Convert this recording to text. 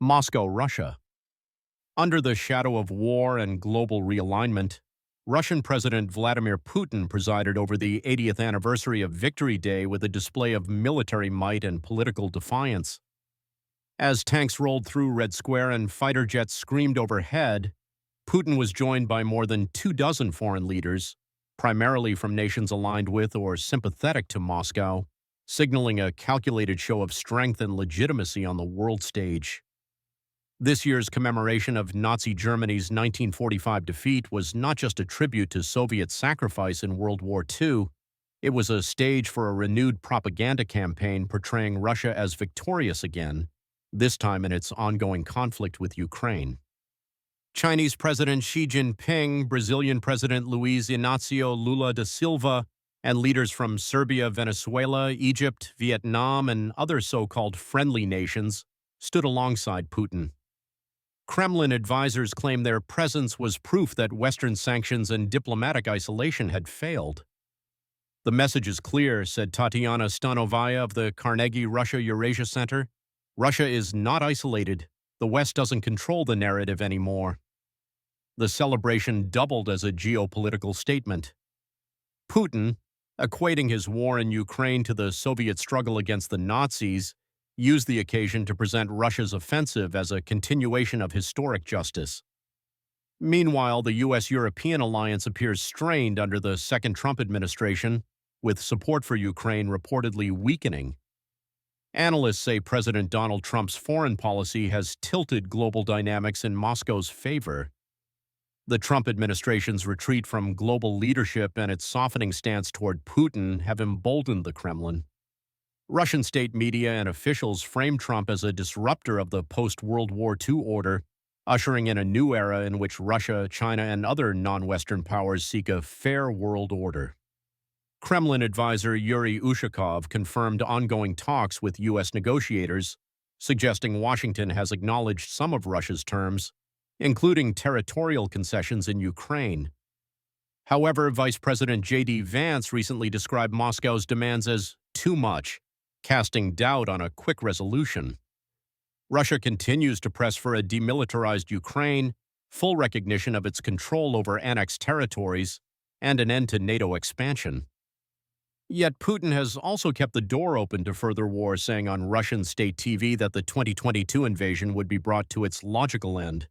Moscow, Russia. Under the shadow of war and global realignment, Russian President Vladimir Putin presided over the 80th anniversary of Victory Day with a display of military might and political defiance. As tanks rolled through Red Square and fighter jets screamed overhead, Putin was joined by more than 24 foreign leaders, primarily from nations aligned with or sympathetic to Moscow, signaling a calculated show of strength and legitimacy on the world stage. This year's commemoration of Nazi Germany's 1945 defeat was not just a tribute to Soviet sacrifice in World War II, it was a stage for a renewed propaganda campaign portraying Russia as victorious again, this time in its ongoing conflict with Ukraine. Chinese President Xi Jinping, Brazilian President Luiz Inácio Lula da Silva, and leaders from Serbia, Venezuela, Egypt, Vietnam, and other so-called friendly nations stood alongside Putin. Kremlin advisors claim their presence was proof that Western sanctions and diplomatic isolation had failed. The message is clear, said Tatiana Stanovaya of the Carnegie Russia-Eurasia Center. Russia is not isolated. The West doesn't control the narrative anymore. The celebration doubled as a geopolitical statement. Putin, equating his war in Ukraine to the Soviet struggle against the Nazis, used the occasion to present Russia's offensive as a continuation of historic justice. Meanwhile, the U.S.-European alliance appears strained under the second Trump administration, with support for Ukraine reportedly weakening. Analysts say President Donald Trump's foreign policy has tilted global dynamics in Moscow's favor. The Trump administration's retreat from global leadership and its softening stance toward Putin have emboldened the Kremlin. Russian state media and officials frame Trump as a disruptor of the post-World War II order, ushering in a new era in which Russia, China, and other non-Western powers seek a fair world order. Kremlin advisor Yuri Ushakov confirmed ongoing talks with U.S. negotiators, suggesting Washington has acknowledged some of Russia's terms, including territorial concessions in Ukraine. However, Vice President J.D. Vance recently described Moscow's demands as too much, casting doubt on a quick resolution. Russia continues to press for a demilitarized Ukraine, full recognition of its control over annexed territories, and an end to NATO expansion. Yet Putin has also kept the door open to further war, saying on Russian state TV that the 2022 invasion would be brought to its logical end